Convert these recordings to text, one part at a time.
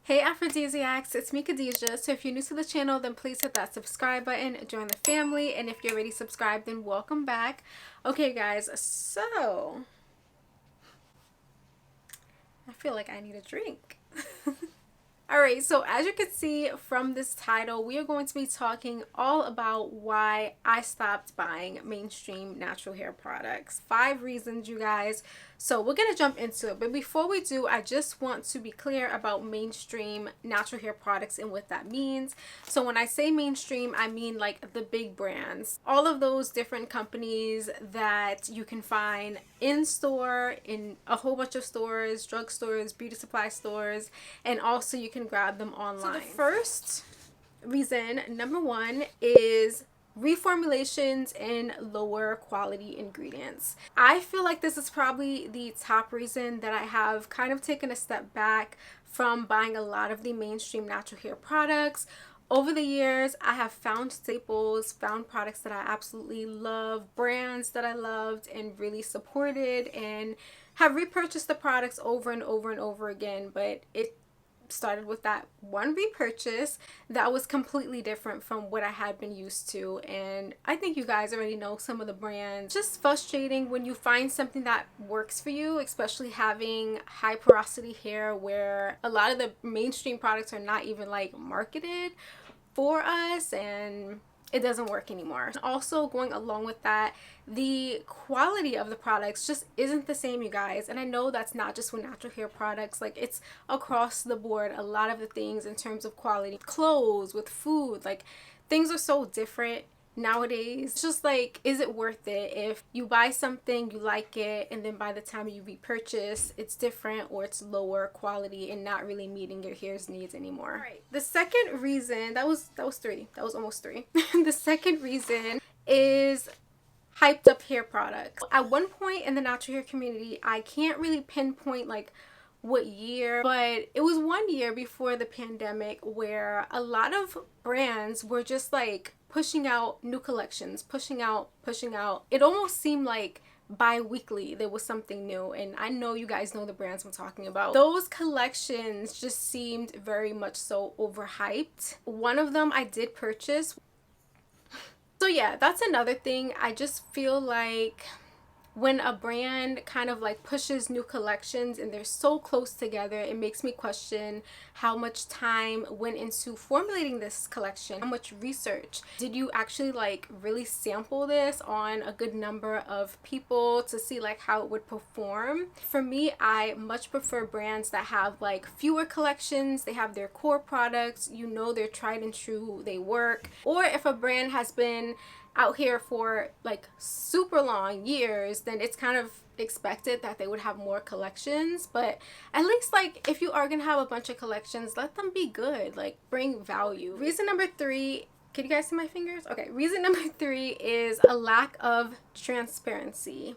Hey Aphrodisiacs, it's me Khadijah. So if you're new to the channel, then please hit that subscribe button, join the family, and if you're already subscribed, then welcome back. Okay guys, so I feel like I need a drink. Alright, so as you can see from this title, we are going to be talking all about why I stopped buying mainstream natural hair products. 5 reasons, you guys. So we're going to jump into it. But before we do, I just want to be clear about mainstream natural hair products and what that means. So when I say mainstream, I mean like the big brands. All of those different companies that you can find in store, in a whole bunch of stores, drugstores, beauty supply stores, and also you can grab them online. So the first reason, number 1, is reformulations and lower quality ingredients. I feel like this is probably the top reason that I have kind of taken a step back from buying a lot of the mainstream natural hair products. Over the years, I have found staples, found products that I absolutely love, brands that I loved and really supported, and have repurchased the products over and over and over again. But it started with that one repurchase that was completely different from what I had been used to, and I think you guys already know some of the brands. Just frustrating when you find something that works for you, especially having high porosity hair where a lot of the mainstream products are not even like marketed for us, and it doesn't work anymore. Also, going along with that, the quality of the products just isn't the same, you guys. And I know that's not just with natural hair products, like it's across the board. A lot of the things in terms of quality, clothes, with food, like things are so different nowadays. It's just like, is it worth it if you buy something, you like it, and then by the time you repurchase, it's different or it's lower quality and not really meeting your hair's needs anymore. All right, the second reason, that was 3, that was almost 3. The second reason is hyped up hair products. At one point in the natural hair community, I can't really pinpoint like what year, but it was one year before the pandemic where a lot of brands were just like pushing out new collections, pushing out. It almost seemed like bi-weekly there was something new, and I know you guys know the brands I'm talking about. Those collections just seemed very much so overhyped. One of them I did purchase. So yeah, that's another thing. I just feel like when a brand kind of like pushes new collections and they're so close together, it makes me question how much time went into formulating this collection, how much research. Did you actually like really sample this on a good number of people to see like how it would perform? For me, I much prefer brands that have like fewer collections. They have their core products, you know, they're tried and true, they work. Or if a brand has been out here for like super long years, then it's kind of expected that they would have more collections. But at least like if you are gonna have a bunch of collections, let them be good, like bring value. Reason number 3, can you guys see my fingers? Okay, reason number 3 is a lack of transparency.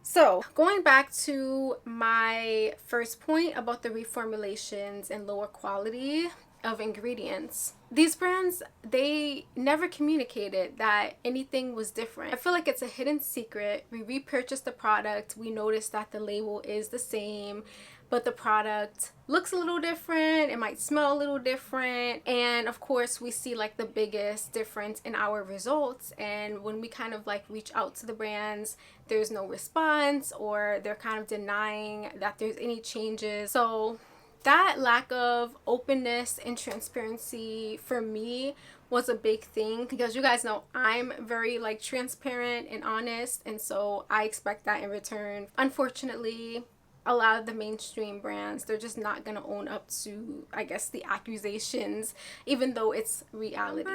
So going back to my first point about the reformulations and lower quality of ingredients, these brands, they never communicated that anything was different. I feel like it's a hidden secret. We repurchased the product, we noticed that the label is the same, but the product looks a little different, it might smell a little different, and of course we see like the biggest difference in our results. And when we kind of like reach out to the brands, there's no response, or they're kind of denying that there's any changes. So that lack of openness and transparency for me was a big thing, because you guys know I'm very like transparent and honest, and so I expect that in return. Unfortunately, a lot of the mainstream brands, they're just not gonna own up to, I guess, the accusations, even though it's reality.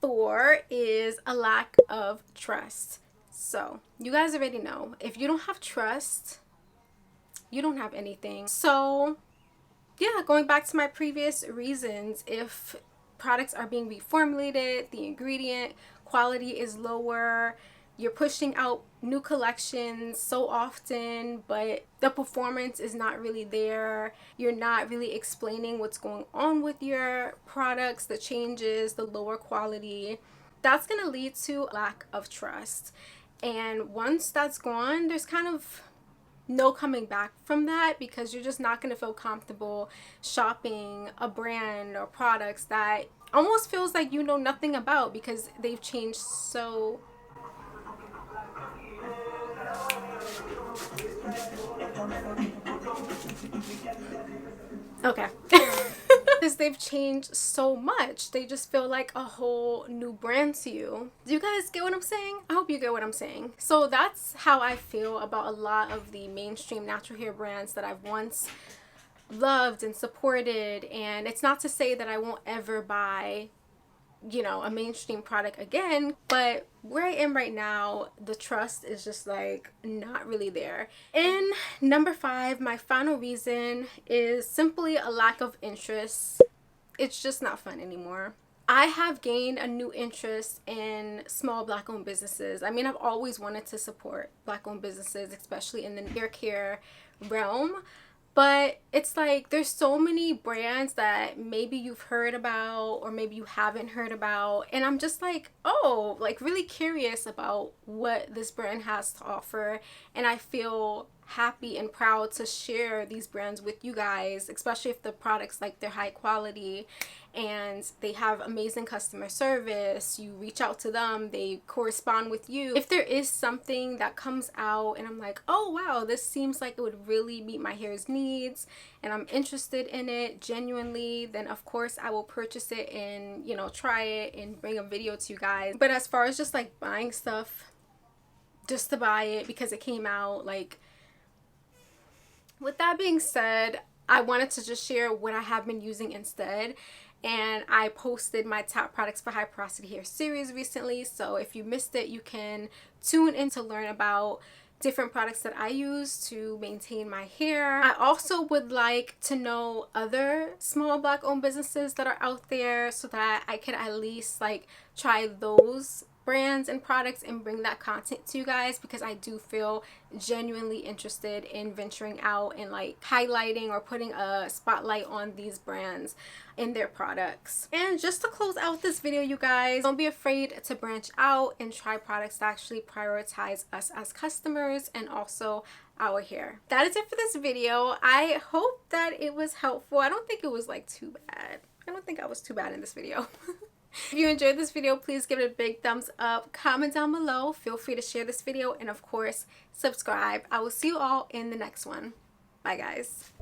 4 is a lack of trust. So you guys already know, if you don't have trust, you don't have anything. So yeah, going back to my previous reasons, if products are being reformulated, the ingredient quality is lower, you're pushing out new collections so often, but the performance is not really there, you're not really explaining what's going on with your products, the changes, the lower quality, that's going to lead to lack of trust. And once that's gone, there's kind of no coming back from that, because you're just not going to feel comfortable shopping a brand or products that almost feels like you know nothing about, because they've changed so. Okay. Because they've changed so much. They just feel like a whole new brand to you. Do you guys get what I'm saying? I hope you get what I'm saying. So that's how I feel about a lot of the mainstream natural hair brands that I've once loved and supported. And it's not to say that I won't ever buy, you know, a mainstream product again, but where I am right now, the trust is just like not really there. And number 5, my final reason is simply a lack of interest. It's just not fun anymore. I have gained a new interest in small Black owned businesses. I mean, I've always wanted to support Black owned businesses, especially in the hair care realm. But it's like there's so many brands that maybe you've heard about or maybe you haven't heard about. And I'm just like, oh, like really curious about what this brand has to offer. And I feel happy and proud to share these brands with you guys, especially if the products, like, they're high quality and they have amazing customer service. You reach out to them, they correspond with you. If there is something that comes out and I'm like, oh wow, this seems like it would really meet my hair's needs and I'm interested in it genuinely, then of course I will purchase it and, you know, try it and bring a video to you guys. But as far as just like buying stuff just to buy it because it came out, like, with that being said, I wanted to just share what I have been using instead. And I posted my top products for high porosity hair series recently. So if you missed it, you can tune in to learn about different products that I use to maintain my hair. I also would like to know other small Black owned businesses that are out there so that I could at least like try those brands and products and bring that content to you guys, because I do feel genuinely interested in venturing out and like highlighting or putting a spotlight on these brands and their products. And just to close out this video, you guys, don't be afraid to branch out and try products that actually prioritize us as customers and also our hair. That is it for this video. I hope that it was helpful. I don't think it was like too bad. I don't think I was too bad in this video. If you enjoyed this video, please give it a big thumbs up, comment down below, feel free to share this video, and of course, subscribe. I will see you all in the next one. Bye, guys.